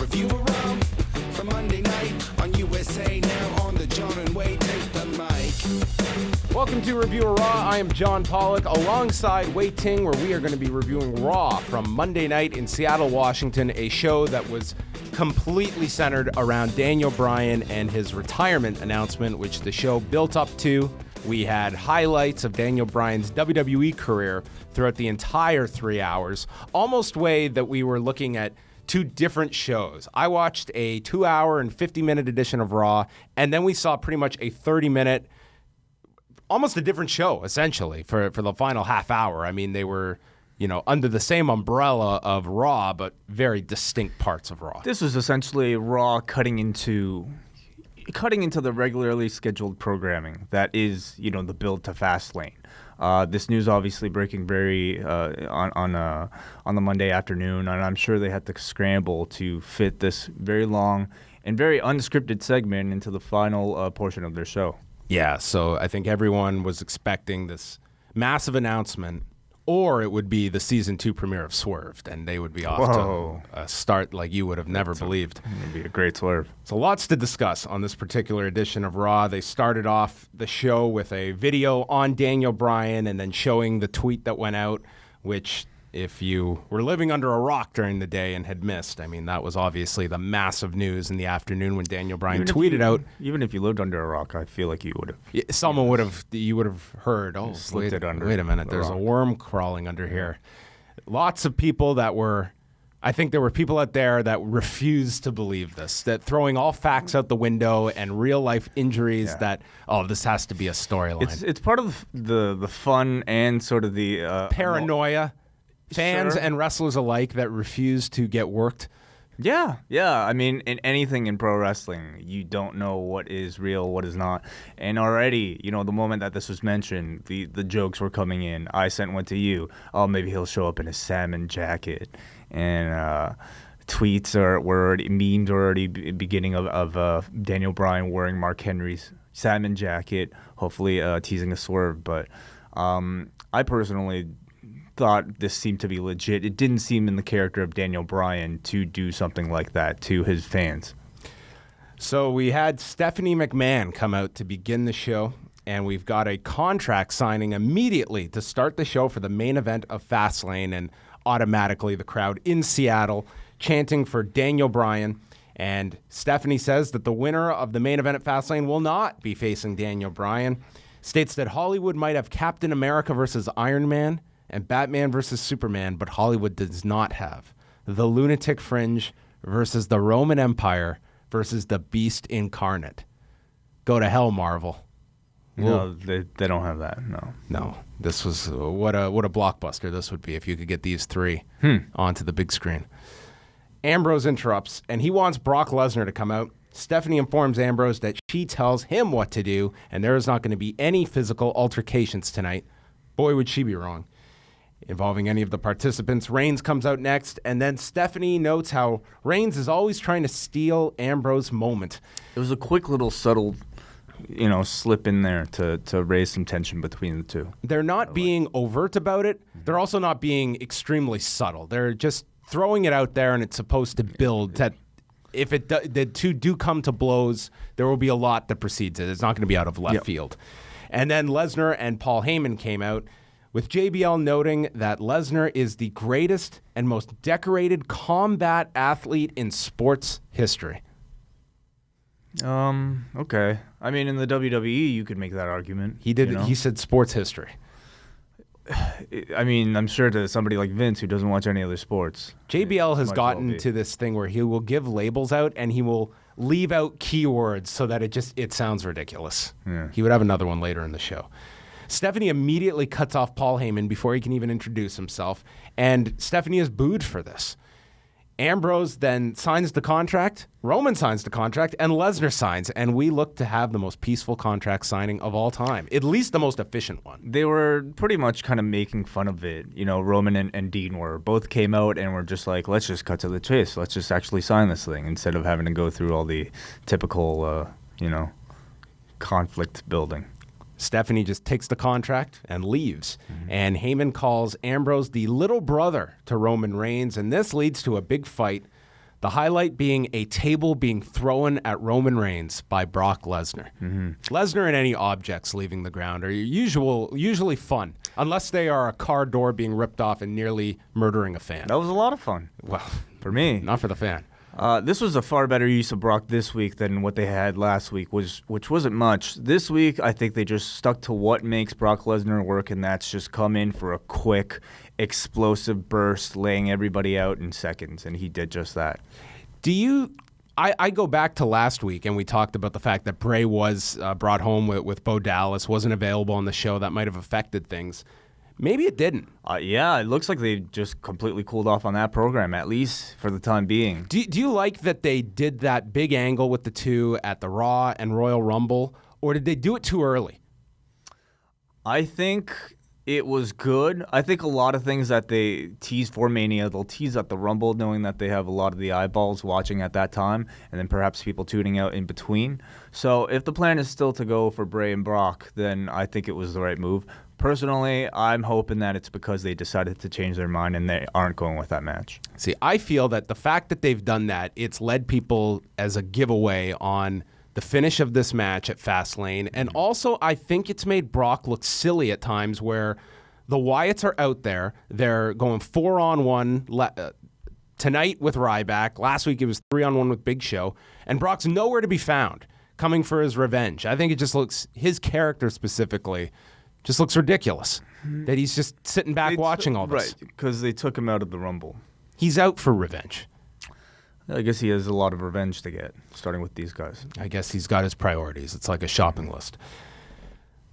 review of Raw from Monday night on USA Now on the John and Wade Take the Mic. Welcome to Review of Raw. I am John Pollock alongside Wei Ting, where we are going to be reviewing Raw from Monday night in Seattle, Washington, a show that was completely centered around Daniel Bryan and his retirement announcement, which the show built up to. We had highlights of Daniel Bryan's WWE career throughout the entire 3 hours, almost way that we were looking at two different shows. I watched a 2 hour and 50-minute edition of Raw, and then we saw pretty much a 30-minute, almost a different show, essentially, for the final half hour. I mean, they were, under the same umbrella of Raw, but very distinct parts of Raw. This was essentially Raw cutting into the regularly scheduled programming that is, the build to Fastlane. This news obviously breaking very on the Monday afternoon, and I'm sure they had to scramble to fit this very long and very unscripted segment into the final portion of their show. Yeah, so I think everyone was expecting this massive announcement, or it would be the season 2 premiere of Swerved, and they would be off to a start like you would have never believed. It would be a great swerve. So lots to discuss on this particular edition of Raw. They started off the show with a video on Daniel Bryan and then showing the tweet that went out, which if you were living under a rock during the day and had missed, I mean, that was obviously the massive news in the afternoon when Daniel Bryan tweeted out. Even if you lived under a rock, I feel like you would have. Someone would have, you would have heard, wait a minute, there's a worm crawling under here. Lots of people I think there were people out there that refused to believe this, that throwing all facts out the window and real life injuries that, this has to be a storyline. It's part of the fun and sort of the paranoia. Fans and wrestlers alike that refuse to get worked. Yeah. I mean, in anything in pro wrestling, you don't know what is real, what is not. And already, the moment that this was mentioned, the jokes were coming in. I sent one to you. Oh, maybe he'll show up in a salmon jacket. And tweets memes are already beginning of Daniel Bryan wearing Mark Henry's salmon jacket, hopefully teasing a swerve. But I personally thought this seemed to be legit. It didn't seem in the character of Daniel Bryan to do something like that to his fans. So we had Stephanie McMahon come out to begin the show, and we've got a contract signing immediately to start the show for the main event of Fastlane, and automatically the crowd in Seattle chanting for Daniel Bryan. And Stephanie says that the winner of the main event at Fastlane will not be facing Daniel Bryan. States that Hollywood might have Captain America versus Iron Man and Batman versus Superman, but Hollywood does not have the Lunatic Fringe versus the Roman Empire versus the Beast Incarnate. Go to hell, Marvel. No, they don't have that. No. This was what a blockbuster this would be if you could get these three onto the big screen. Ambrose interrupts, and he wants Brock Lesnar to come out. Stephanie informs Ambrose that she tells him what to do, and there is not going to be any physical altercations tonight. Boy, would she be wrong. Involving any of the participants, Reigns comes out next, and then Stephanie notes how Reigns is always trying to steal Ambrose's moment. It was a quick little subtle, slip in there to raise some tension between the two. They're not being overt about it. They're also not being extremely subtle. They're just throwing it out there, and it's supposed to build that if the two do come to blows, there will be a lot that precedes it. It's not going to be out of left field. And then Lesnar and Paul Heyman came out, with JBL noting that Lesnar is the greatest and most decorated combat athlete in sports history. Okay. I mean, in the WWE, you could make that argument. He did. He said sports history. I mean, I'm sure to somebody like Vince who doesn't watch any other sports. JBL has gotten to this thing where he will give labels out and he will leave out keywords so that it sounds ridiculous. Yeah. He would have another one later in the show. Stephanie immediately cuts off Paul Heyman before he can even introduce himself, and Stephanie is booed for this. Ambrose then signs the contract, Roman signs the contract, and Lesnar signs, and we look to have the most peaceful contract signing of all time, at least the most efficient one. They were pretty much kind of making fun of it. Roman and Dean both came out and were just like, let's just cut to the chase. Let's just actually sign this thing instead of having to go through all the typical, conflict building. Stephanie just takes the contract and leaves. Mm-hmm. And Heyman calls Ambrose the little brother to Roman Reigns, and this leads to a big fight. The highlight being a table being thrown at Roman Reigns by Brock Lesnar. Lesnar and any objects leaving the ground are usually fun, unless they are a car door being ripped off and nearly murdering a fan. That was a lot of fun. Well, for me. not for the fan. This was a far better use of Brock this week than what they had last week, which wasn't much. This week, I think they just stuck to what makes Brock Lesnar work, and that's just come in for a quick, explosive burst, laying everybody out in seconds, and he did just that. I go back to last week, and we talked about the fact that Bray was brought home with Bo Dallas, wasn't available on the show. That might have affected things. Maybe it didn't. Yeah, it looks like they just completely cooled off on that program, at least for the time being. Do you like that they did that big angle with the two at the Raw and Royal Rumble, or did they do it too early? I think it was good. I think a lot of things that they tease for Mania, they'll tease at the Rumble, knowing that they have a lot of the eyeballs watching at that time, and then perhaps people tuning out in between. So if the plan is still to go for Bray and Brock, then I think it was the right move. Personally, I'm hoping that it's because they decided to change their mind and they aren't going with that match. See, I feel that the fact that they've done that, it's led people as a giveaway on the finish of this match at Fastlane. And also, I think it's made Brock look silly at times where the Wyatts are out there. They're going 4-on-1 tonight with Ryback. Last week it was 3-on-1 with Big Show. And Brock's nowhere to be found, coming for his revenge. I think it just looks, his character specifically, just looks ridiculous that he's just sitting back watching all this. Right, because they took him out of the Rumble. He's out for revenge. I guess he has a lot of revenge to get, starting with these guys. I guess he's got his priorities. It's like a shopping list.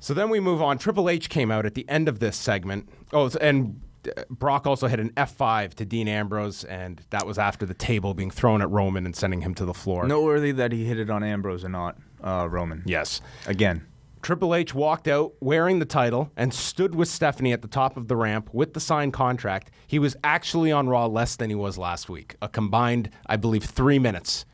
So then we move on. Triple H came out at the end of this segment. Oh, and Brock also hit an F5 to Dean Ambrose, and that was after the table being thrown at Roman and sending him to the floor. Noteworthy that he hit it on Ambrose and not Roman. Yes. Again. Triple H walked out wearing the title and stood with Stephanie at the top of the ramp with the signed contract. He was actually on Raw less than he was last week, a combined, I believe, 3 minutes.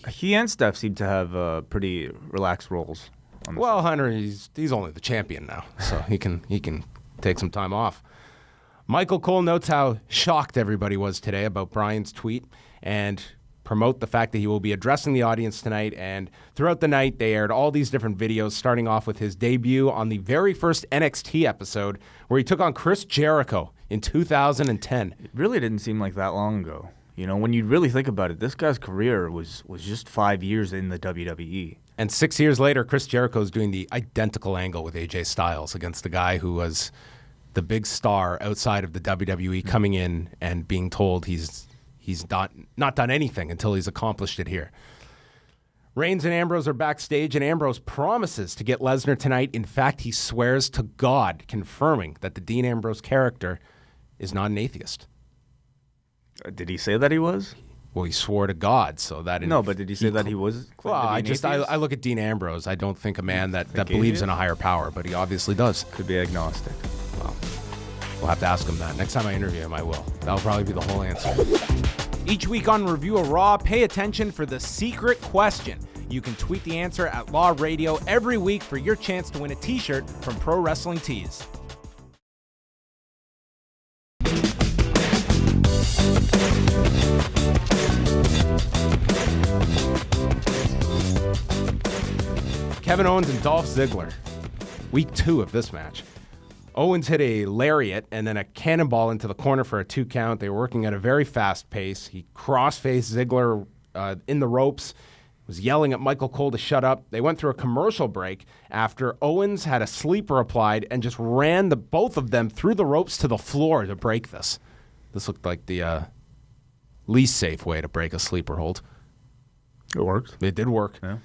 He and Steph seem to have pretty relaxed roles. Well, Hunter, he's only the champion now, so he can take some time off. Michael Cole notes how shocked everybody was today about Bryan's tweet and promote the fact that he will be addressing the audience tonight. And throughout the night, they aired all these different videos, starting off with his debut on the very first NXT episode, where he took on Chris Jericho in 2010. It really didn't seem like that long ago. You know, when you really think about it, this guy's career was just 5 years in the WWE. And 6 years later, Chris Jericho's doing the identical angle with AJ Styles against the guy who was the big star outside of the WWE, coming in and being told he's not done anything until he's accomplished it here. Reigns and Ambrose are backstage, and Ambrose promises to get Lesnar tonight. In fact, he swears to God, confirming that the Dean Ambrose character is not an atheist. Did he say that he was? Well, he swore to God, so that... No, but did he say that he was? Well, I look at Dean Ambrose. I don't think a man that believes in a higher power, but he obviously does. Could be agnostic. Well, we'll have to ask him that. Next time I interview him, I will. That'll probably be the whole answer. Each week on Review of Raw, pay attention for the secret question. You can tweet the answer at Law Radio every week for your chance to win a t-shirt from Pro Wrestling Tees. Kevin Owens and Dolph Ziggler. Week 2 of this match. Owens hit a lariat and then a cannonball into the corner for a 2 count. They were working at a very fast pace. He cross-faced Ziggler in the ropes, was yelling at Michael Cole to shut up. They went through a commercial break after Owens had a sleeper applied and just ran both of them through the ropes to the floor to break this. This looked like the least safe way to break a sleeper hold. It worked. It did work. Yeah.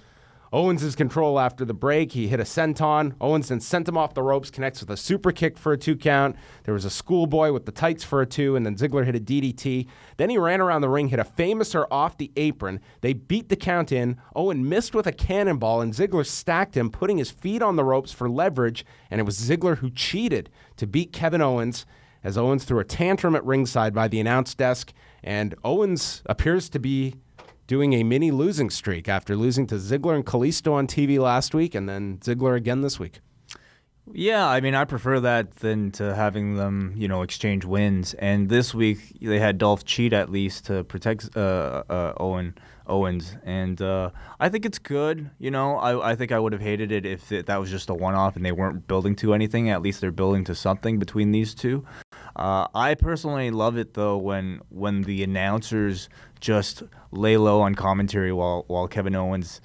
Owens' control after the break. He hit a senton. Owens then sent him off the ropes, connects with a super kick for a 2 count. There was a schoolboy with the tights for a 2, and then Ziggler hit a DDT. Then he ran around the ring, hit a famouser off the apron. They beat the count in. Owen missed with a cannonball, and Ziggler stacked him, putting his feet on the ropes for leverage, and it was Ziggler who cheated to beat Kevin Owens, as Owens threw a tantrum at ringside by the announce desk, and Owens appears to be doing a mini losing streak after losing to Ziggler and Kalisto on TV last week, and then Ziggler again this week. Yeah, I mean, I prefer that than to having them, exchange wins. And this week they had Dolph cheat at least to protect Owens, and I think it's good. I think I would have hated it if that was just a one-off and they weren't building to anything. At least they're building to something between these two. I personally love it though when the announcers just lay low on commentary while Kevin Owens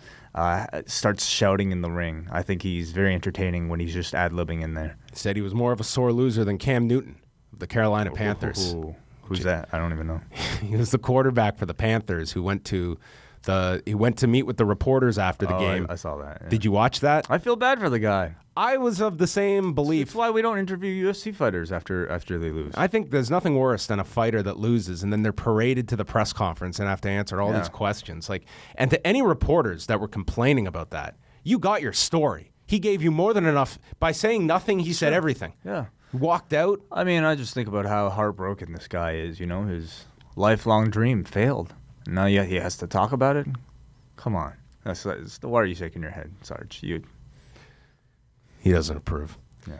starts shouting in the ring. I think he's very entertaining when he's just ad-libbing in there. He said he was more of a sore loser than Cam Newton of the Carolina Panthers. Who's that? I don't even know. He was the quarterback for the Panthers who went to meet with the reporters after the game. I saw that. Yeah. Did you watch that? I feel bad for the guy. I was of the same belief. That's why we don't interview UFC fighters after they lose. I think there's nothing worse than a fighter that loses and then they're paraded to the press conference and have to answer all these questions. And to any reporters that were complaining about that, you got your story. He gave you more than enough. By saying nothing, he said everything. Yeah. Walked out. I mean, I just think about how heartbroken this guy is. His lifelong dream failed. Now he has to talk about it. Come on. Why are you shaking your head, Sarge? He doesn't approve. Yeah.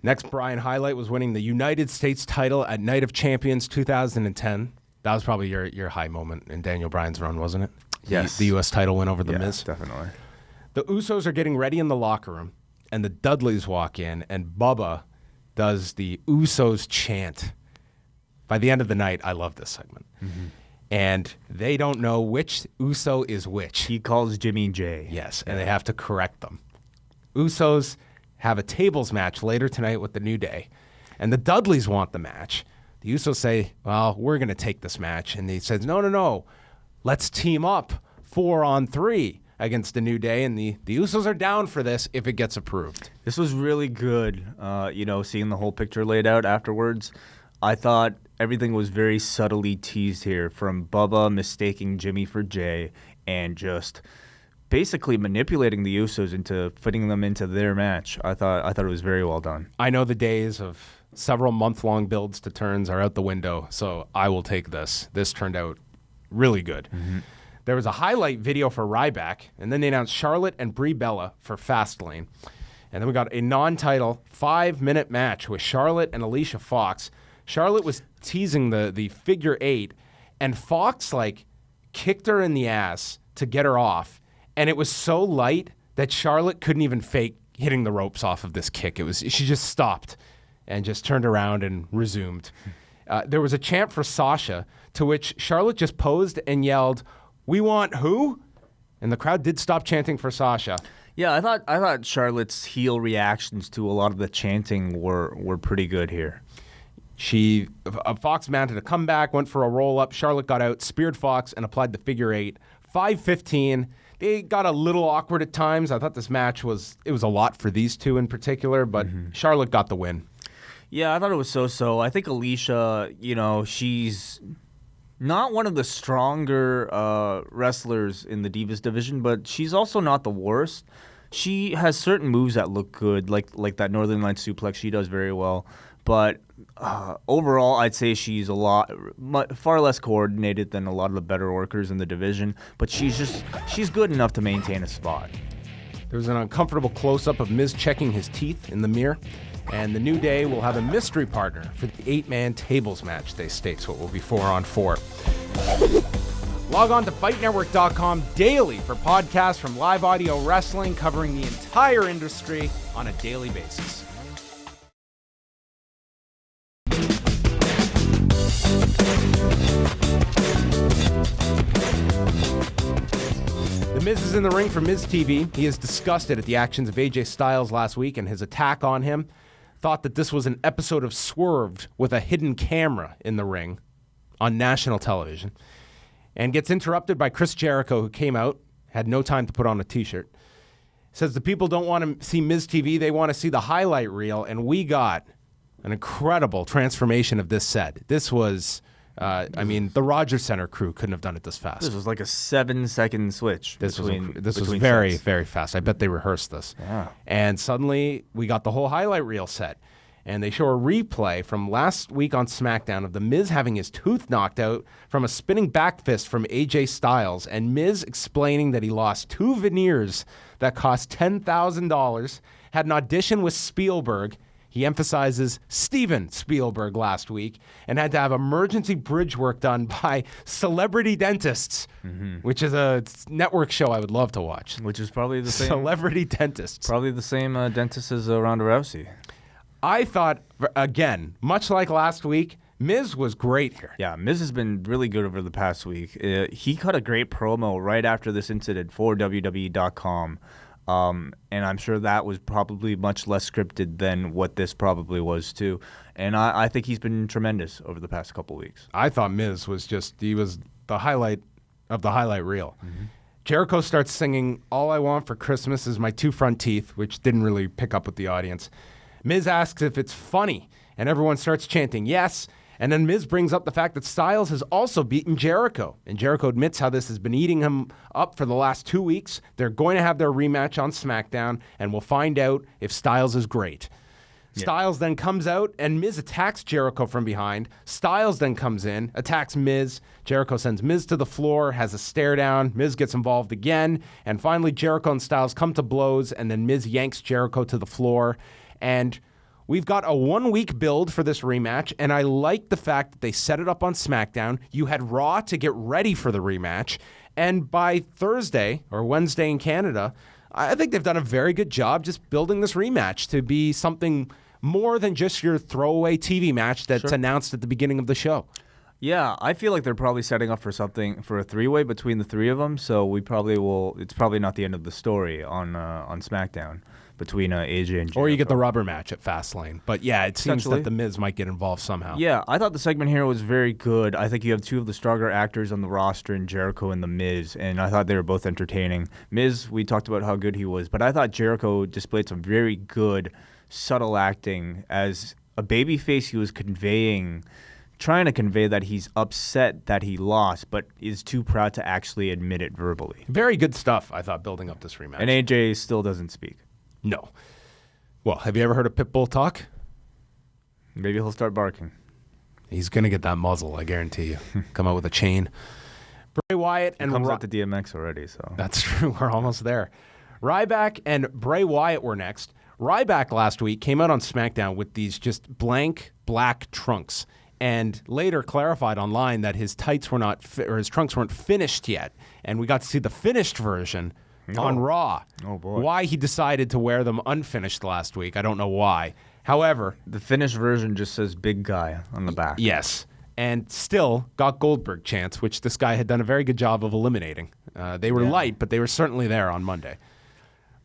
Next Bryan highlight was winning the United States title at Night of Champions 2010. That was probably your high moment in Daniel Bryan's run, wasn't it? Yes. The U.S. title win over The Miz. Definitely. The Usos are getting ready in the locker room, and the Dudleys walk in, and Bubba does the Usos chant. By the end of the night, I love this segment. Mm-hmm. And they don't know which Uso is which. He calls Jimmy J. Yes, and they have to correct them. Usos have a tables match later tonight with the New Day, and the Dudleys want the match. The Usos say, well, we're going to take this match. And he says, no. Let's team up 4-on-3 against the New Day, and the Usos are down for this if it gets approved. This was really good, seeing the whole picture laid out afterwards. I thought everything was very subtly teased here, from Bubba mistaking Jimmy for Jay and just basically manipulating the Usos into fitting them into their match. I thought it was very well done. I know the days of several month-long builds to turns are out the window, so I will take this. This turned out really good. Mm-hmm. There was a highlight video for Ryback, and then they announced Charlotte and Brie Bella for Fastlane. And then we got a non-title 5-minute match with Charlotte and Alicia Fox. Charlotte was teasing the figure 8, and Fox kicked her in the ass to get her off. And it was so light that Charlotte couldn't even fake hitting the ropes off of this kick. She just stopped and just turned around and resumed. There was a chant for Sasha, to which Charlotte just posed and yelled, "We want who?" And the crowd did stop chanting for Sasha. Yeah, I thought Charlotte's heel reactions to a lot of the chanting were pretty good here. Fox mounted a comeback, went for a roll-up. Charlotte got out, speared Fox, and applied the figure 8. 5:15. They got a little awkward at times. I thought this match was a lot for these two in particular, but Charlotte got the win. Yeah, I thought it was so-so. I think Alicia, she's not one of the stronger wrestlers in the Divas division, but she's also not the worst. She has certain moves that look good, like that Northern Light suplex. She does very well. But overall, I'd say she's far less coordinated than a lot of the better workers in the division. But she's good enough to maintain a spot. There was an uncomfortable close-up of Miz checking his teeth in the mirror. And the New Day will have a mystery partner for the 8-man tables match, they state, so it will be 4-on-4. Log on to FightNetwork.com daily for podcasts from Live Audio Wrestling covering the entire industry on a daily basis. The Miz is in the ring for Miz TV. He is disgusted at the actions of AJ Styles last week and his attack on him. Thought that this was an episode of Swerved with a hidden camera in the ring on national television. And gets interrupted by Chris Jericho, who came out, had no time to put on a t-shirt. Says the people don't want to see Miz TV, they want to see the highlight reel, and we got an incredible transformation of this set. This was, the Rogers Center crew couldn't have done it this fast. This was like a 7-second switch. This was very, very fast. I bet they rehearsed this. Yeah. And suddenly we got the whole highlight reel set. And they show a replay from last week on SmackDown of The Miz having his tooth knocked out from a spinning back fist from AJ Styles, and Miz explaining that he lost 2 veneers that cost $10,000, had an audition with Spielberg. He emphasizes Steven Spielberg last week and had to have emergency bridge work done by Celebrity Dentists, which is a network show I would love to watch. Which is probably the same. Celebrity Dentists. Probably the same dentist as Ronda Rousey. I thought, again, much like last week, Miz was great here. Yeah, Miz has been really good over the past week. He cut a great promo right after this incident for WWE.com. And I'm sure that was probably much less scripted than what this probably was too. And I think he's been tremendous over the past couple weeks. I thought Miz was he was the highlight of the highlight reel. Jericho starts singing All I Want for Christmas Is My Two Front Teeth, which didn't really pick up with the audience. Miz asks if it's funny, and everyone starts chanting yes. And then Miz brings up the fact that Styles has also beaten Jericho. And Jericho admits how this has been eating him up for the last 2 weeks. They're going to have their rematch on SmackDown, and we'll find out if Styles is great. Yeah. Styles then comes out, and Miz attacks Jericho from behind. Styles then comes in, attacks Miz. Jericho sends Miz to the floor, has a stare down. Miz gets involved again. And finally, Jericho and Styles come to blows, and then Miz yanks Jericho to the floor. And we've got a 1 week build for this rematch, and I like the fact that they set it up on SmackDown. You had Raw to get ready for the rematch, and by Thursday or Wednesday in Canada, I think they've done a very good job just building this rematch to be something more than just your throwaway TV match that's announced at the beginning of the show. Yeah, I feel like they're probably setting up for a three-way between the three of them, so we probably will. It's probably not the end of the story on SmackDown between AJ and Jericho. Or you get the rubber match at Fastlane. But yeah, it seems that The Miz might get involved somehow. Yeah, I thought the segment here was very good. I think you have two of the stronger actors on the roster in Jericho and The Miz, and I thought they were both entertaining. Miz, we talked about how good he was, but I thought Jericho displayed some very good, subtle acting. As a babyface, he was trying to convey that he's upset that he lost, but is too proud to actually admit it verbally. Very good stuff, I thought, building up this rematch. And AJ still doesn't speak. No. Well, have you ever heard a pit bull talk? Maybe he'll start barking. He's going to get that muzzle, I guarantee you. Come out with a chain. Bray Wyatt and comes out to DMX already, so. That's true. We're almost there. Ryback and Bray Wyatt were next. Ryback last week came out on SmackDown with these just blank black trunks, and later clarified online that his tights were not, or his trunks weren't finished yet. And we got to see the finished version on Raw. Oh, boy. Why he decided to wear them unfinished last week, I don't know why. However, the finished version just says big guy on the back. Yes. And still got Goldberg chants, which this guy had done a very good job of eliminating. They were light, but they were certainly there on Monday.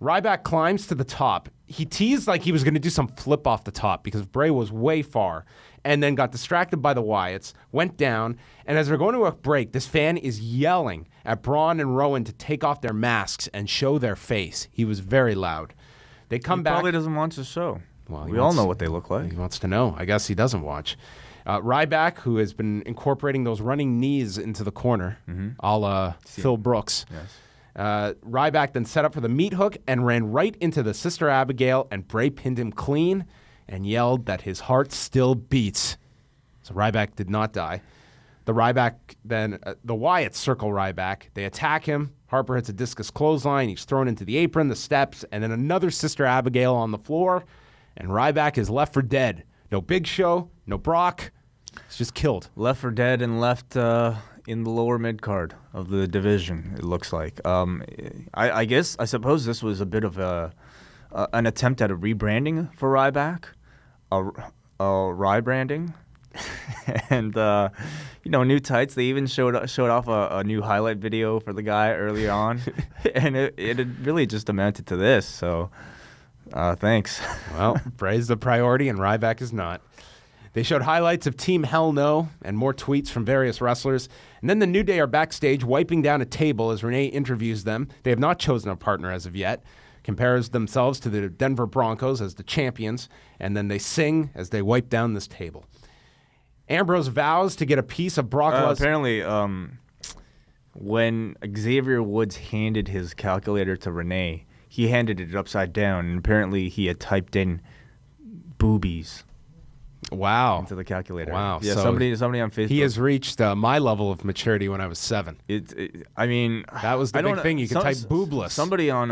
Ryback climbs to the top. He teased like he was going to do some flip off the top because Bray was way far, and then got distracted by the Wyatts, went down, and as they're going to a break, this fan is yelling at Braun and Rowan to take off their masks and show their face. He was very loud. They come back. He probably doesn't want to show. Well, we all know what they look like. He wants to know. I guess he doesn't watch. Ryback, who has been incorporating those running knees into the corner, a la Phil Brooks. Yes. Ryback then set up for the meat hook and ran right into the Sister Abigail, and Bray pinned him clean and yelled that his heart still beats. So Ryback did not die. The Wyatts circle Ryback. They attack him. Harper hits a discus clothesline. He's thrown into the apron, the steps, and then another Sister Abigail on the floor. And Ryback is left for dead. No Big Show, no Brock. He's just killed. Left for dead and left in the lower mid card of the division, it looks like. I suppose this was a bit of an attempt at a rebranding for Ryback, a rebranding, and new tights. They even showed off a new highlight video for the guy early on, and it had really just amounted to this. So, thanks. Well, Bray's the priority, and Ryback is not. They showed highlights of Team Hell No and more tweets from various wrestlers. And then the New Day are backstage wiping down a table as Renee interviews them. They have not chosen a partner as of yet. Compares themselves to the Denver Broncos as the champions. And then they sing as they wipe down this table. Ambrose vows to get a piece of Brock Lesnar. Apparently, when Xavier Woods handed his calculator to Renee, he handed it upside down. And apparently he had typed in boobies. Wow. into the calculator. Wow. Yeah, So somebody on Facebook. He has reached my level of maturity when I was 7. I mean, That was the I big don't- thing. You could type boobless. Somebody on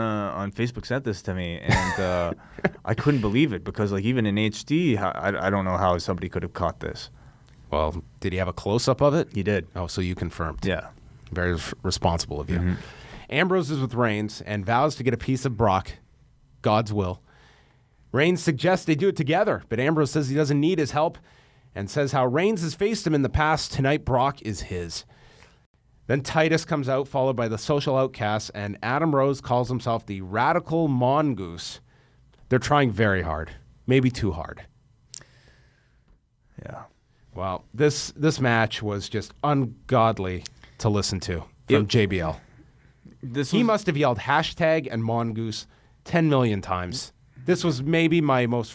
Facebook sent this to me, and I couldn't believe it because, like, even in HD, I don't know how somebody could have caught this. Well, did he have a close-up of it? He did. Oh, so you confirmed. Yeah. Very responsible of you. Ambrose is with Reigns and vows to get a piece of Brock. God's will. Reigns suggests they do it together, but Ambrose says he doesn't need his help and says how Reigns has faced him in the past. Tonight, Brock is his. Then Titus comes out, followed by the Social Outcasts, and Adam Rose calls himself the Radical Mongoose. They're trying very hard, maybe too hard. Yeah. Well, this match was just ungodly to listen to from JBL. He must have yelled hashtag and Mongoose 10 million times. This was maybe my most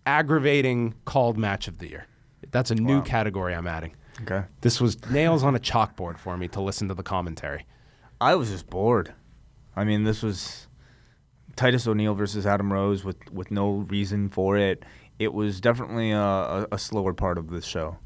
aggravating called match of the year. That's a new category I'm adding. Okay. This was nails on a chalkboard for me to listen to the commentary. I was just bored. I mean, this was Titus O'Neil versus Adam Rose with no reason for it. It was definitely a slower part of this show.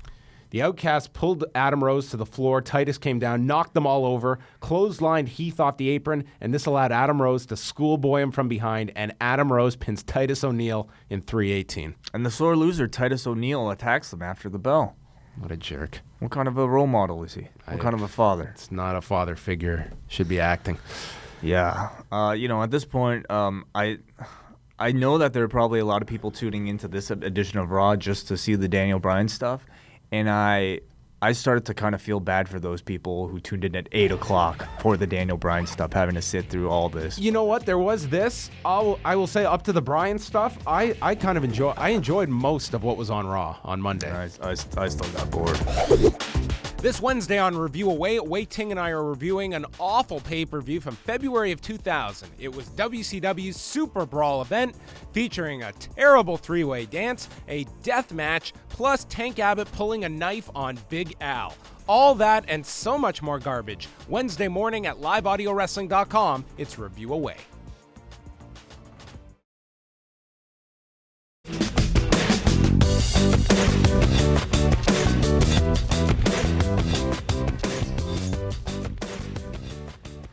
The Outcasts pulled Adam Rose to the floor. Titus came down, knocked them all over, clotheslined Heath off the apron, and this allowed Adam Rose to schoolboy him from behind, and Adam Rose pins Titus O'Neil in 3:18. And the sore loser, Titus O'Neil, attacks them after the bell. What a jerk. What kind of a role model is he? What kind of a father? It's not a father figure. Should be acting. Yeah. At this point, I know that there are probably a lot of people tuning into this edition of Raw just to see the Daniel Bryan stuff. And I started to kind of feel bad for those people who tuned in at 8 o'clock for the Daniel Bryan stuff, having to sit through all this. You know what? There was this. I will say up to the Bryan stuff, I kind of enjoyed most of what was on Raw on Monday. I still got bored. This Wednesday on Review Away, Wei Ting and I are reviewing an awful pay-per-view from February of 2000. It was WCW's Super Brawl event featuring a terrible three-way dance, a death match, plus Tank Abbott pulling a knife on Big Al. All that and so much more garbage. Wednesday morning at liveaudiowrestling.com, it's Review Away.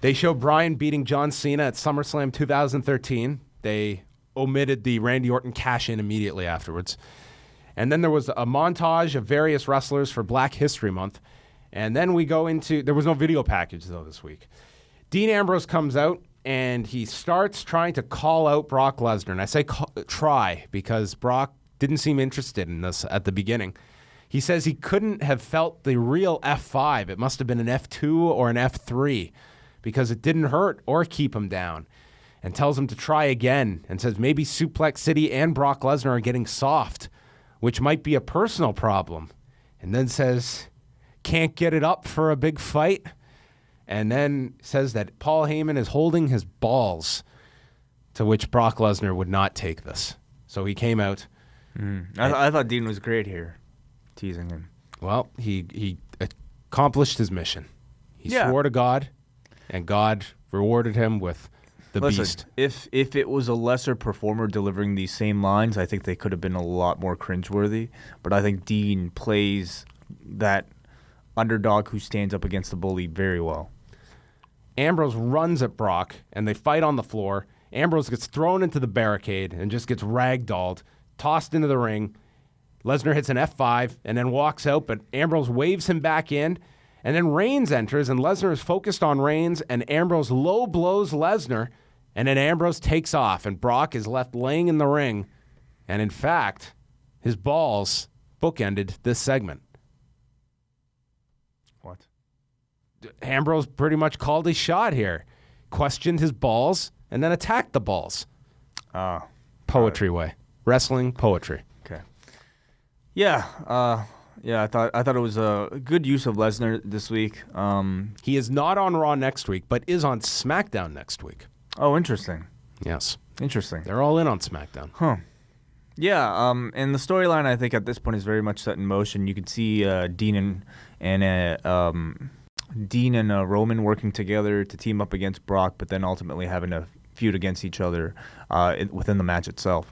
They show Bryan beating John Cena at SummerSlam 2013. They omitted the Randy Orton cash-in immediately afterwards. And then there was a montage of various wrestlers for Black History Month. And then we go into... There was no video package, though, this week. Dean Ambrose comes out, and he starts trying to call out Brock Lesnar. And I say try because Brock didn't seem interested in this at the beginning. He says he couldn't have felt the real F5. It must have been an F2 or an F3 because it didn't hurt or keep him down, and tells him to try again and says maybe Suplex City and Brock Lesnar are getting soft, which might be a personal problem, and then says can't get it up for a big fight, and then says that Paul Heyman is holding his balls, to which Brock Lesnar would not take this. So he came out. I thought Dean was great here, teasing him. Well, he accomplished his mission. He swore to God, and God rewarded him with the beast. If it was a lesser performer delivering these same lines, I think they could have been a lot more cringeworthy. But I think Dean plays that underdog who stands up against the bully very well. Ambrose runs at Brock, and they fight on the floor. Ambrose gets thrown into the barricade and just gets ragdolled, tossed into the ring. Lesnar hits an F5 and then walks out, but Ambrose waves him back in. And then Reigns enters, and Lesnar is focused on Reigns, and Ambrose low blows Lesnar, and then Ambrose takes off, and Brock is left laying in the ring. And in fact, his balls bookended this segment. What? Ambrose pretty much called his shot here. Questioned his balls, and then attacked the balls. Poetry way. Wrestling poetry. Okay. Yeah, I thought it was a good use of Lesnar this week. He is not on Raw next week, but is on SmackDown next week. Oh, interesting. Yes. Interesting. They're all in on SmackDown. Huh. Yeah, and the storyline I think at this point is very much set in motion. You could see Dean and Roman working together to team up against Brock, but then ultimately having a feud against each other within the match itself.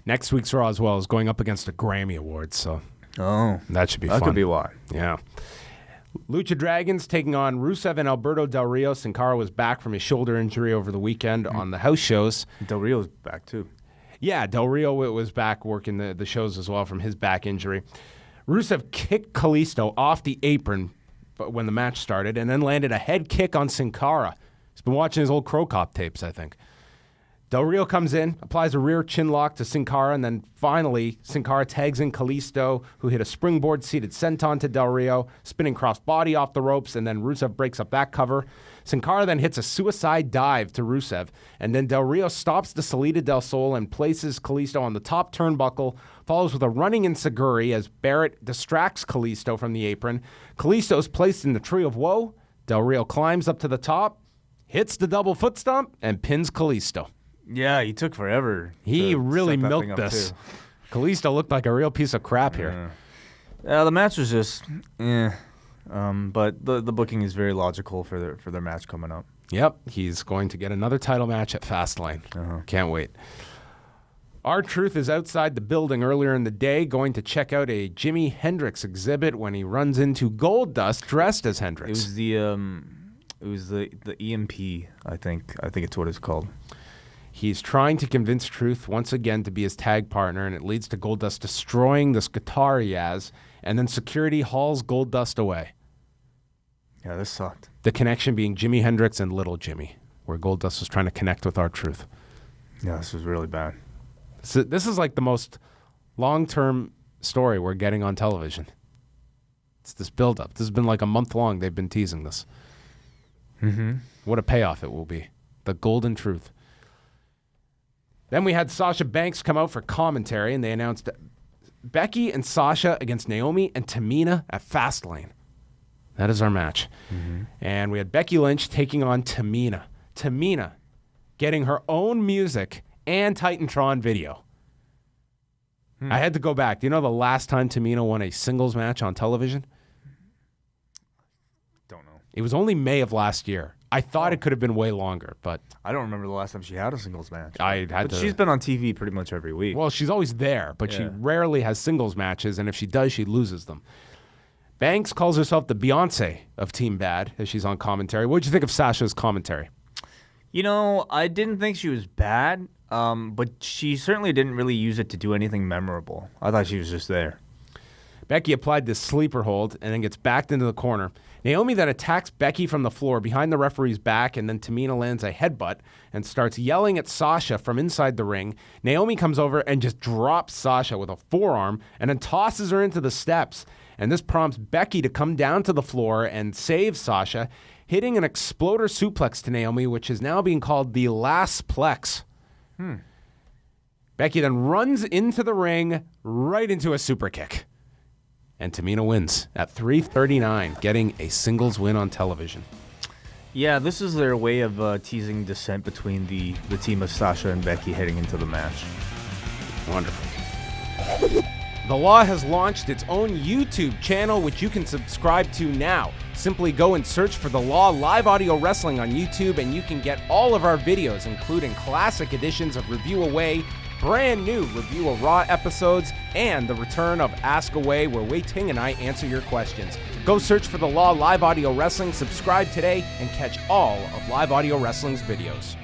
Next week's Raw as well is going up against a Grammy Awards, so that should be fun. That could be why. Yeah. Lucha Dragons taking on Rusev and Alberto Del Rio. Sin Cara was back from his shoulder injury over the weekend on the house shows. Del Rio's back too. Yeah, Del Rio was back working the shows as well from his back injury. Rusev kicked Kalisto off the apron when the match started and then landed a head kick on Sin Cara. He's been watching his old Crow Cop tapes, I think. Del Rio comes in, applies a rear chin lock to Sin Cara, and then finally Sin Cara tags in Kalisto, who hit a springboard seated senton to Del Rio, spinning crossbody off the ropes, and then Rusev breaks up that cover. Sin Cara then hits a suicide dive to Rusev, and then Del Rio stops the Salida del Sol and places Kalisto on the top turnbuckle, follows with a running enziguri as Barrett distracts Kalisto from the apron. Kalisto is placed in the Tree of Woe. Del Rio climbs up to the top, hits the double foot stomp, and pins Kalisto. Yeah, he took forever. He really milked this. Kalisto looked like a real piece of crap here. Yeah, the match was just, but the booking is very logical for their match coming up. Yep, he's going to get another title match at Fastlane. Can't wait. R-Truth is outside the building earlier in the day, going to check out a Jimi Hendrix exhibit when he runs into Goldust dressed as Hendrix. It was the EMP, I think it's what it's called. He's trying to convince Truth once again to be his tag partner, and it leads to Goldust destroying this guitar he has, and then security hauls Goldust away. Yeah, this sucked. The connection being Jimi Hendrix and Little Jimmy, where Goldust was trying to connect with R-Truth. Yeah, this was really bad. So this is like the most long-term story we're getting on television. It's this build-up. This has been like a month long. They've been teasing this. What a payoff it will be. The golden truth. Then we had Sasha Banks come out for commentary, and they announced Becky and Sasha against Naomi and Tamina at Fastlane. That is our match. And we had Becky Lynch taking on Tamina. Tamina getting her own music and Titantron video. I had to go back. Do you know the last time Tamina won a singles match on television? Don't know. It was only May of last year. I thought it could have been way longer, but I don't remember the last time she had a singles match. She's been on TV pretty much every week. Well, she's always there, but she rarely has singles matches, and if she does, she loses them. Banks calls herself the Beyonce of Team Bad as she's on commentary. What did you think of Sasha's commentary? You know, I didn't think she was bad, but she certainly didn't really use it to do anything memorable. I thought she was just there. Becky applied this sleeper hold and then gets backed into the corner. Naomi then attacks Becky from the floor behind the referee's back, and then Tamina lands a headbutt and starts yelling at Sasha from inside the ring. Naomi comes over and just drops Sasha with a forearm and then tosses her into the steps. And this prompts Becky to come down to the floor and save Sasha, hitting an exploder suplex to Naomi, which is now being called the Last Plex. Becky then runs into the ring right into a super kick. And Tamina wins at 3:39, getting a singles win on television. Yeah, this is their way of teasing dissent between the team of Sasha and Becky heading into the match. Wonderful. The Law has launched its own YouTube channel, which you can subscribe to now. Simply go and search for The Law Live Audio Wrestling on YouTube, and you can get all of our videos, including classic editions of Review Away, brand new Review of Raw episodes, and the return of Ask Away, where Wei Ting and I answer your questions. Go search for The Law Live Audio Wrestling, subscribe today, and catch all of Live Audio Wrestling's videos.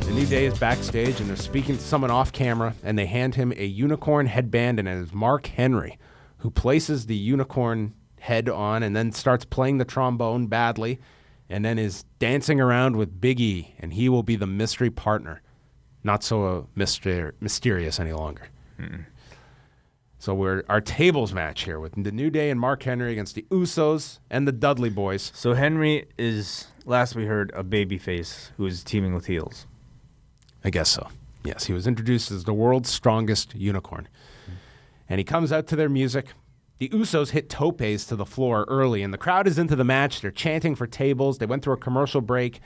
The New Day is backstage, and they're speaking to someone off camera, and they hand him a unicorn headband, and it is Mark Henry, who places the unicorn head on and then starts playing the trombone badly and then is dancing around with Big E, and he will be the mystery partner. Not so mysterious any longer. So we're our tables match here with the New Day and Mark Henry against the Usos and the Dudley Boyz. So Henry is, last we heard, a babyface who is teaming with heels. I guess so. Yes, he was introduced as the world's strongest unicorn. And he comes out to their music. The Usos hit topes to the floor early, and the crowd is into the match. They're chanting for tables. They went through a commercial break.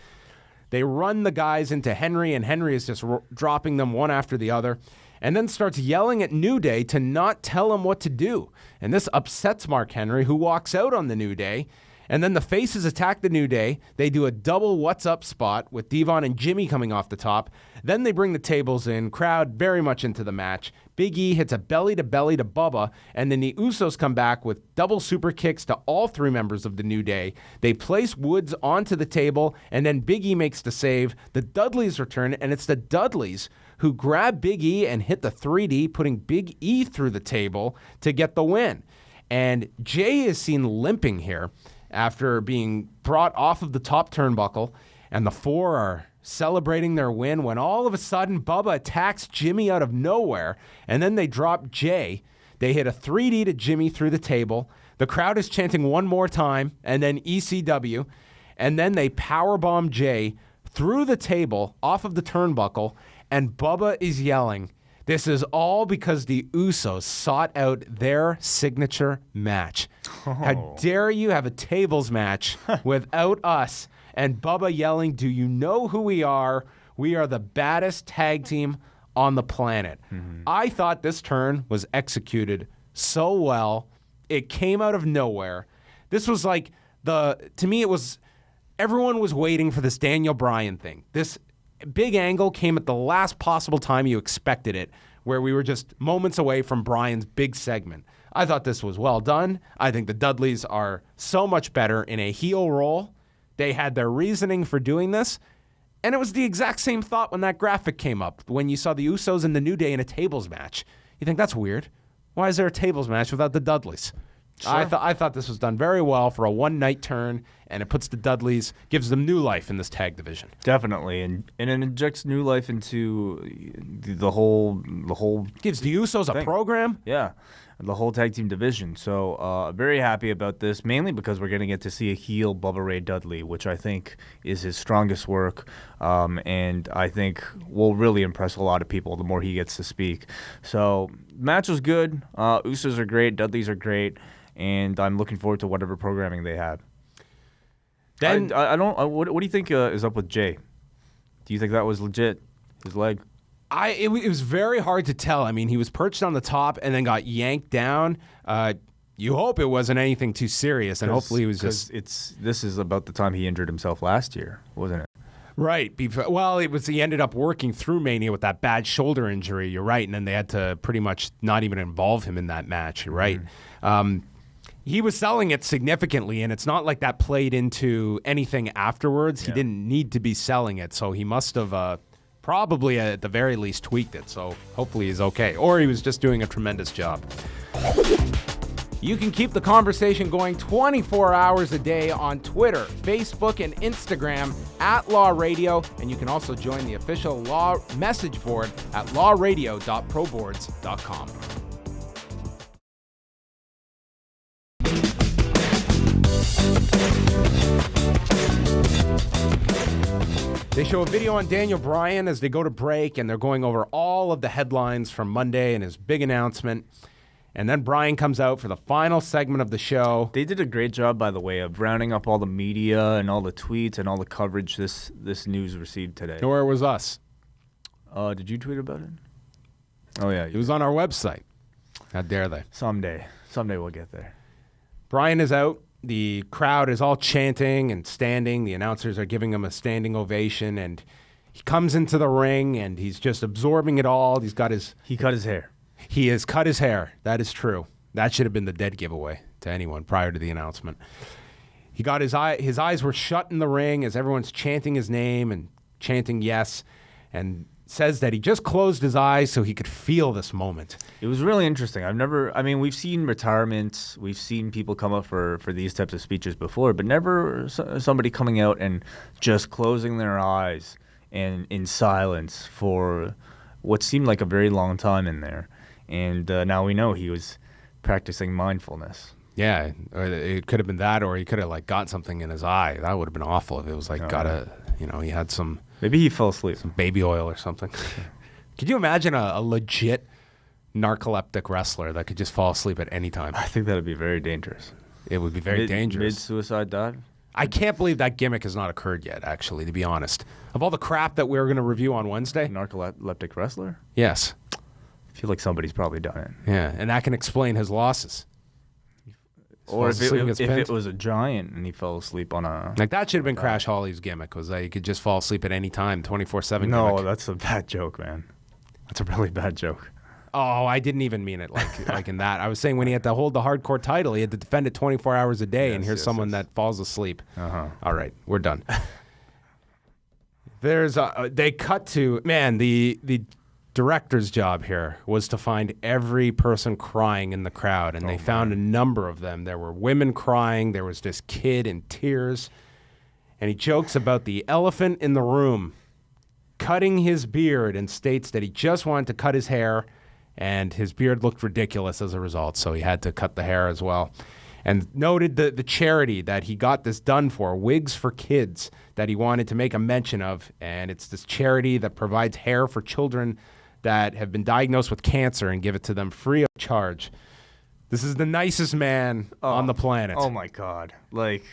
They run the guys into Henry, and Henry is just dropping them one after the other. and then starts yelling at New Day to not tell him what to do. And this upsets Mark Henry, who walks out on the New Day. And then the faces attack the New Day. They do a double what's up spot with Devon and Jimmy coming off the top. Then they bring the tables in, crowd very much into the match. Big E hits a belly-to-belly to Bubba, and then the Usos come back with double super kicks to all 3 members of the New Day. They place Woods onto the table, and then Big E makes the save. The Dudleys return, and it's the Dudleys who grab Big E and hit the 3D, putting Big E through the table to get the win. And Jay is seen limping here after being brought off of the top turnbuckle, and the 4 are celebrating their win when all of a sudden Bubba attacks Jimmy out of nowhere, and then they drop Jay. They hit a 3D to Jimmy through the table. The crowd is chanting one more time, and then ECW, and then they powerbomb Jay through the table off of the turnbuckle, and Bubba is yelling, "This is all because the Usos sought out their signature match. How dare you have a tables match without us?" And Bubba yelling, "Do you know who we are? We are the baddest tag team on the planet." I thought this turn was executed so well. It came out of nowhere. This was like to me, it was, everyone was waiting for this Daniel Bryan thing. This big angle came at the last possible time you expected it, where we were just moments away from Bryan's big segment. I thought this was well done. I think the Dudleys are so much better in a heel role. They had their reasoning for doing this, and it was the exact same thought when that graphic came up, when you saw the Usos and the New Day in a tables match. You think, that's weird. Why is there a tables match without the Dudleys? Sure. I thought this was done very well for a one-night turn, and it puts the Dudleys, gives them new life in this tag division. Definitely, and it injects new life into the whole gives the Usos thing. A program. Yeah, the whole tag team division. So very happy about this, mainly because we're going to get to see a heel Bubba Ray Dudley, which I think is his strongest work, and I think will really impress a lot of people the more he gets to speak. So match was good. Usos are great. Dudleys are great. And I'm looking forward to whatever programming they have. Then I don't. What do you think is up with Jay? Do you think that was legit? His leg? It was very hard to tell. I mean, he was perched on the top and then got yanked down. You hope it wasn't anything too serious, and hopefully it was just. This is about the time he injured himself last year, wasn't it? Right. Well, it was. He ended up working through Mania with that bad shoulder injury. You're right, and then they had to pretty much not even involve him in that match. You're right. He was selling it significantly, and it's not like that played into anything afterwards. Yeah. He didn't need to be selling it, so he must have probably at the very least tweaked it. So hopefully he's okay, or he was just doing a tremendous job. You can keep the conversation going 24 hours a day on Twitter, Facebook, and Instagram at Law Radio, and you can also join the official Law message board at lawradio.proboards.com. They show a video on Daniel Bryan as they go to break, and they're going over all of the headlines from Monday and his big announcement. And then Bryan comes out for the final segment of the show. They did a great job, by the way, of rounding up all the media and all the tweets and all the coverage this news received today. Or it was us. Did you tweet about it? Oh, yeah. It was on our website. How dare they? Someday we'll get there. Bryan is out. The crowd is all chanting and standing. The announcers are giving him a standing ovation, and he comes into the ring, and he's just absorbing it all. He cut his hair. He has cut his hair. That is true. That should have been the dead giveaway to anyone prior to the announcement. He got his eyes were shut in the ring as everyone's chanting his name and chanting yes, and says that he just closed his eyes so he could feel this moment. It was really interesting. We've seen retirements, we've seen people come up for these types of speeches before, but never somebody coming out and just closing their eyes and in silence for what seemed like a very long time in there. And now we know he was practicing mindfulness. Yeah, it could have been that, or he could have got something in his eye. That would have been awful if it was he had some. Maybe he fell asleep. Some baby oil or something. Could you imagine a legit narcoleptic wrestler that could just fall asleep at any time? I think that would be very dangerous. It would be very dangerous. Mid-suicide dive? I can't believe that gimmick has not occurred yet, actually, to be honest. Of all the crap that we're going to review on Wednesday. Narcoleptic wrestler? Yes. I feel like somebody's probably done it. Yeah, and that can explain his losses. Or if it was a giant and he fell asleep on a... Like, that should have been Crash Holly's gimmick, was that he could just fall asleep at any time, 24/7 No, gimmick. that's a bad joke, man. That's a really bad joke. Oh, I didn't even mean it like in that. I was saying when he had to hold the hardcore title, he had to defend it 24 hours a day, and here's someone that falls asleep. All right, we're done. They cut to, man, the director's job here was to find every person crying in the crowd, and they found a number of them. There were women crying. There was this kid in tears, and he jokes about the elephant in the room cutting his beard and states that he just wanted to cut his hair, and his beard looked ridiculous as a result, so he had to cut the hair as well. And noted the charity that he got this done for, Wigs for Kids, that he wanted to make a mention of, and it's this charity that provides hair for children that have been diagnosed with cancer and give it to them free of charge. This is the nicest man on the planet. Oh my God. Like,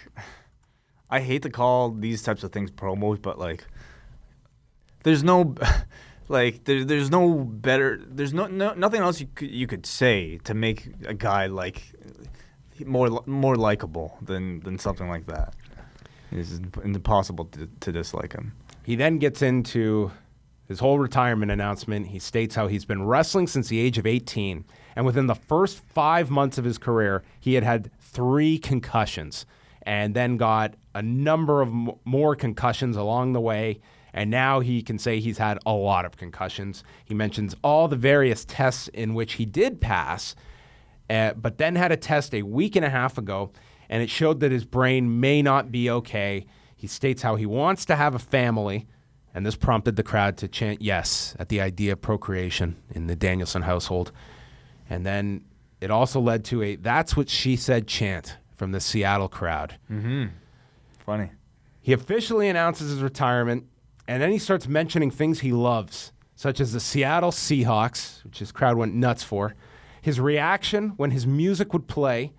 I hate to call these types of things promos, but like, there's no, like, there's no better, there's nothing else you could say to make a guy like more likable than something like that. It's impossible to dislike him. He then gets into his whole retirement announcement. He states how he's been wrestling since the age of 18, and within the first 5 months of his career, he had 3 concussions, and then got a number of more concussions along the way, and now he can say he's had a lot of concussions. He mentions all the various tests in which he did pass, but then had a test a week and a half ago, and it showed that his brain may not be okay. He states how he wants to have a family, and this prompted the crowd to chant yes at the idea of procreation in the Danielson household. And then it also led to a "That's What She Said" chant from the Seattle crowd. Funny. He officially announces his retirement, and then he starts mentioning things he loves, such as the Seattle Seahawks, which his crowd went nuts for, his reaction when his music would play,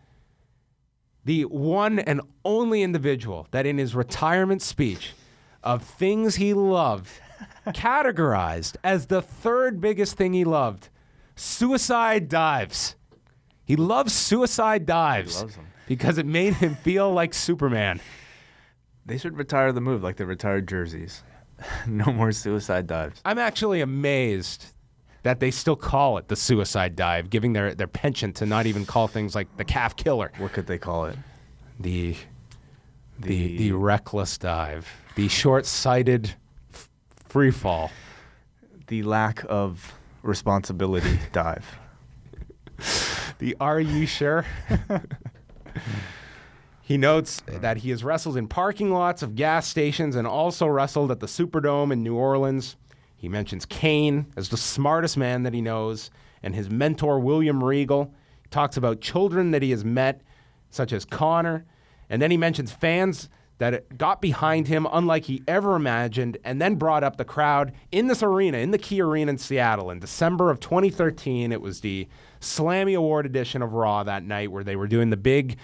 the one and only individual that in his retirement speech of things he loved, categorized as the 3rd biggest thing he loved, suicide dives. He loves suicide dives. He loves them. Because it made him feel like Superman. They should retire the move like they retired jerseys. No more suicide dives. I'm actually amazed that they still call it the suicide dive, giving their penchant to not even call things like the calf killer. What could they call it? The reckless dive. The short-sighted free fall. The lack of responsibility dive. The "Are you sure?" He notes that he has wrestled in parking lots of gas stations and also wrestled at the Superdome in New Orleans. He mentions Kane as the smartest man that he knows, and his mentor, William Regal. He talks about children that he has met, such as Connor. And then he mentions fans that got behind him unlike he ever imagined, and then brought up the crowd in this arena, in the Key Arena in Seattle. In December of 2013, it was the Slammy Award edition of Raw that night, where they were doing the big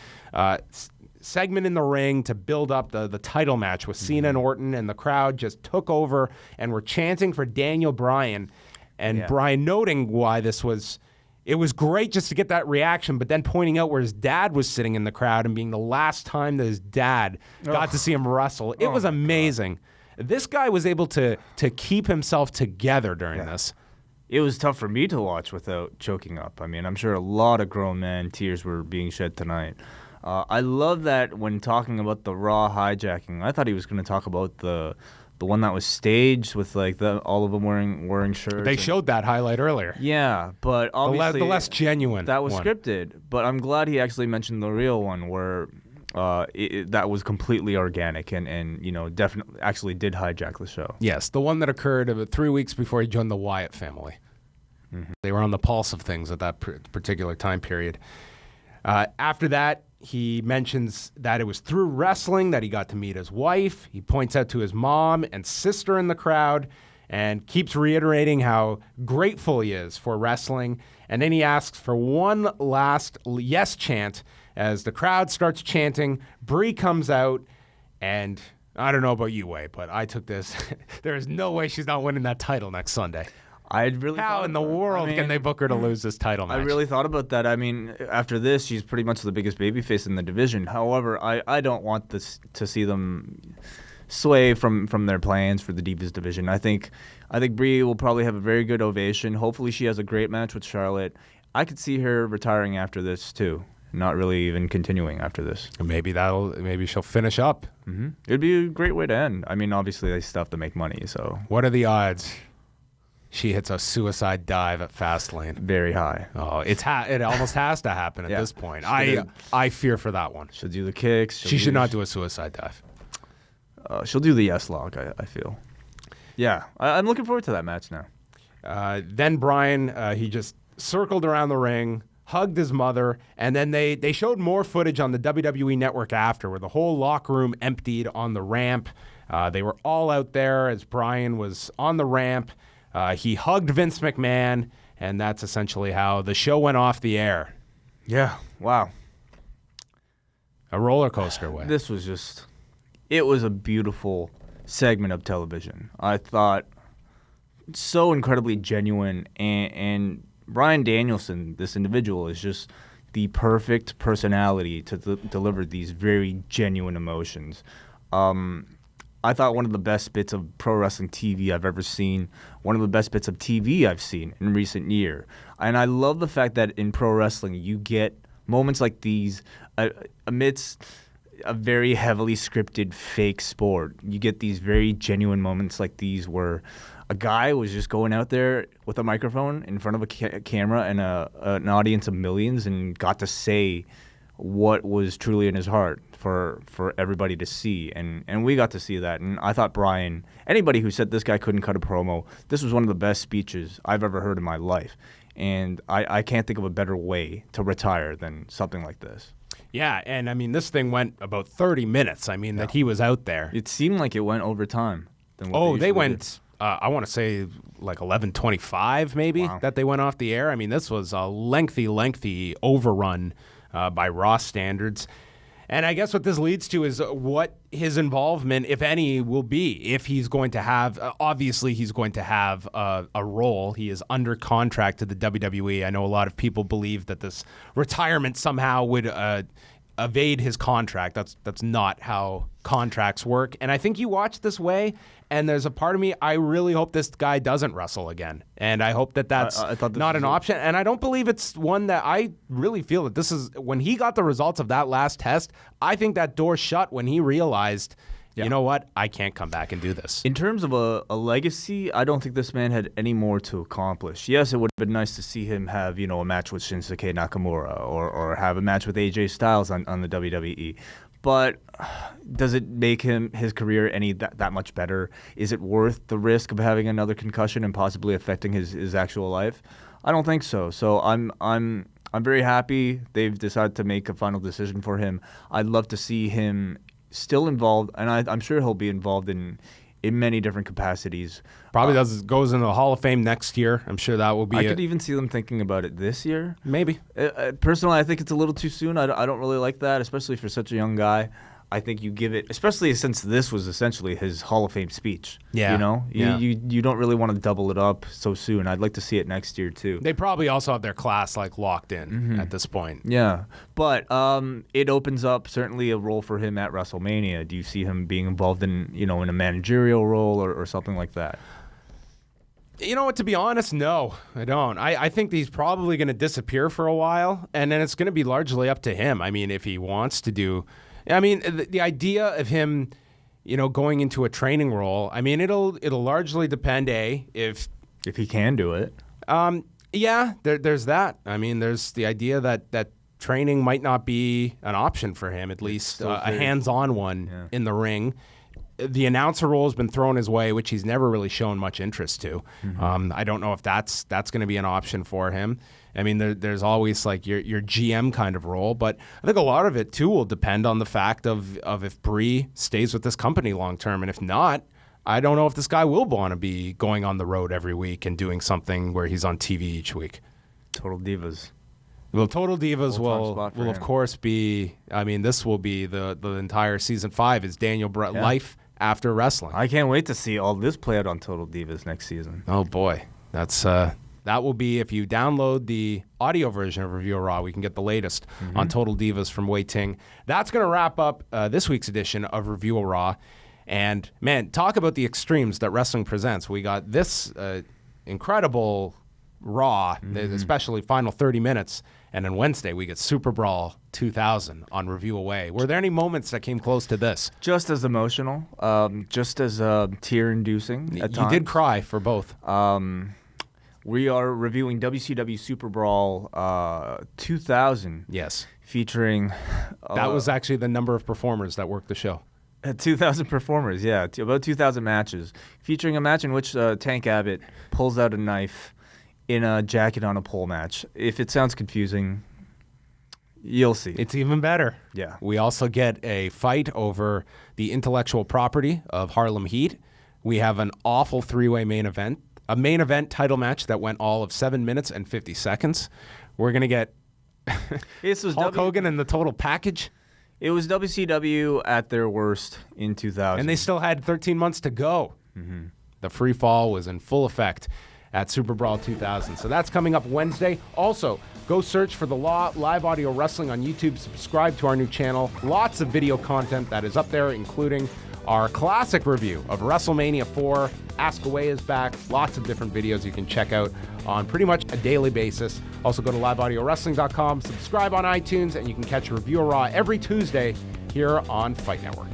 segment in the ring to build up the title match with Cena and Orton, and the crowd just took over and were chanting for Daniel Bryan. And Bryan noting why this was, it was great just to get that reaction, but then pointing out where his dad was sitting in the crowd and being the last time that his dad got to see him wrestle. It was amazing. This guy was able to keep himself together during this. It was tough for me to watch without choking up. I mean, I'm sure a lot of grown men tears were being shed tonight. I love that when talking about the Raw hijacking, I thought he was going to talk about the one that was staged with like all of them wearing shirts. They showed that highlight earlier. Yeah, but obviously the less genuine. That was one. Scripted. But I'm glad he actually mentioned the real one where that was completely organic and you know definitely actually did hijack the show. Yes, the one that occurred about 3 weeks before he joined the Wyatt family. They were on the pulse of things at that particular time period. After that, he mentions that it was through wrestling that he got to meet his wife. He points out to his mom and sister in the crowd and keeps reiterating how grateful he is for wrestling. And then he asks for one last yes chant as the crowd starts chanting. Brie comes out, and I don't know about you, Wade, but I took this. There is no way she's not winning that title next Sunday. How in the world can they book her to lose this title match? I really thought about that. I mean, after this, she's pretty much the biggest babyface in the division. However, I don't want this to see them sway from their plans for the Divas division. I think Brie will probably have a very good ovation. Hopefully, she has a great match with Charlotte. I could see her retiring after this too, not really even continuing after this. Maybe she'll finish up. Mm-hmm. It'd be a great way to end. I mean, obviously they still have to make money. So what are the odds she hits a suicide dive at Fastlane? Very high. Oh, it almost has to happen at this point. I fear for that one. She'll do the kicks. She should not do a suicide dive. She'll do the yes lock, I feel. Yeah, I'm looking forward to that match now. Then Bryan, he just circled around the ring, hugged his mother, and then they showed more footage on the WWE Network after, where the whole locker room emptied on the ramp. They were all out there as Bryan was on the ramp. He hugged Vince McMahon, and that's essentially how the show went off the air. Yeah, wow. A roller coaster way. This was just... It was a beautiful segment of television. I thought so incredibly genuine, and Bryan Danielson, this individual, is just the perfect personality to deliver these very genuine emotions. I thought one of the best bits of pro wrestling TV I've ever seen, one of the best bits of TV I've seen in recent year. And I love the fact that in pro wrestling you get moments like these amidst a very heavily scripted fake sport. You get these very genuine moments like these where a guy was just going out there with a microphone in front of a camera and an audience of millions and got to say what was truly in his heart for everybody to see. And we got to see that. And I thought Bryan, anybody who said this guy couldn't cut a promo, this was one of the best speeches I've ever heard in my life. And I can't think of a better way to retire than something like this. Yeah, and I mean, this thing went about 30 minutes. I mean, that he was out there. It seemed like it went over time. They went, I want to say, like 11:25 maybe, that they went off the air. I mean, this was a lengthy overrun by Raw standards. And I guess what this leads to is what his involvement, if any, will be. If he's going to have, obviously he's going to have a role. He is under contract to the WWE. I know a lot of people believe that this retirement somehow would evade his contract. That's not how contracts work. And I think you watch this way, and there's a part of me, I really hope this guy doesn't wrestle again. And I hope that that's not an option. And I don't believe it's one that I really feel that this is, when he got the results of that last test, I think that door shut when he realized, you know what, I can't come back and do this. In terms of a legacy, I don't think this man had any more to accomplish. Yes, it would have been nice to see him have, a match with Shinsuke Nakamura or have a match with AJ Styles on the WWE. But does it make his career any that much better? Is it worth the risk of having another concussion and possibly affecting his actual life? I don't think so. So I'm very happy they've decided to make a final decision for him. I'd love to see him still involved, and I'm sure he'll be involved in many different capacities. Probably goes into the Hall of Fame next year. I'm sure that will be. I could even see them thinking about it this year. Maybe. Personally, I think it's a little too soon. I don't really like that, especially for such a young guy. I think you give it, especially since this was essentially his Hall of Fame speech. Yeah. You don't really want to double it up so soon. I'd like to see it next year too. They probably also have their class locked in at this point. Yeah, but it opens up certainly a role for him at WrestleMania. Do you see him being involved in in a managerial role or something like that? You know what, to be honest, no, I don't. I think he's probably going to disappear for a while, and then it's going to be largely up to him. I mean, if he wants to do... I mean, the idea of him, going into a training role, I mean, it'll largely depend, if he can do it. Yeah, there's that. I mean, there's the idea that training might not be an option for him, at least a hands-on one in the ring. The announcer role has been thrown his way, which he's never really shown much interest to. I don't know if that's going to be an option for him. I mean, there's always your GM kind of role, but I think a lot of it too will depend on the fact of if Brie stays with this company long term, and if not, I don't know if this guy will want to be going on the road every week and doing something where he's on TV each week. Total Divas. Well, Total Divas will of course be. I mean, this will be the entire season 5 is Daniel Bryan life after wrestling. I can't wait to see all this play out on Total Divas next season. Oh boy. That's that will be if you download the audio version of Review of Raw. We can get the latest on Total Divas from Wei Ting. That's going to wrap up this week's edition of Review of Raw. And man, talk about the extremes that wrestling presents. We got this incredible Raw, especially final 30 minutes. And then Wednesday, we get Super Brawl 2000 on Review Away. Were there any moments that came close to this? Just as emotional, just as tear-inducing at times. You did cry for both. We are reviewing WCW Super Brawl 2000. Yes. Featuring... that was actually the number of performers that worked the show. 2,000 performers, yeah. About 2,000 matches. Featuring a match in which Tank Abbott pulls out a knife in a jacket on a pole match. If it sounds confusing, you'll see. It's even better. Yeah. We also get a fight over the intellectual property of Harlem Heat. We have an awful three-way main event. A main event title match that went all of 7 minutes and 50 seconds. We're going to get Hulk Hogan in the total package. It was WCW at their worst in 2000. And they still had 13 months to go. The free fall was in full effect at Super Brawl 2000. So that's coming up Wednesday. Also, go search for the Law Live Audio Wrestling on YouTube. Subscribe to our new channel. Lots of video content that is up there, including our classic review of WrestleMania 4. Ask Away is back. Lots of different videos you can check out on pretty much a daily basis. Also go to liveaudiowrestling.com, subscribe on iTunes, and you can catch Review of Raw every Tuesday here on Fight Network.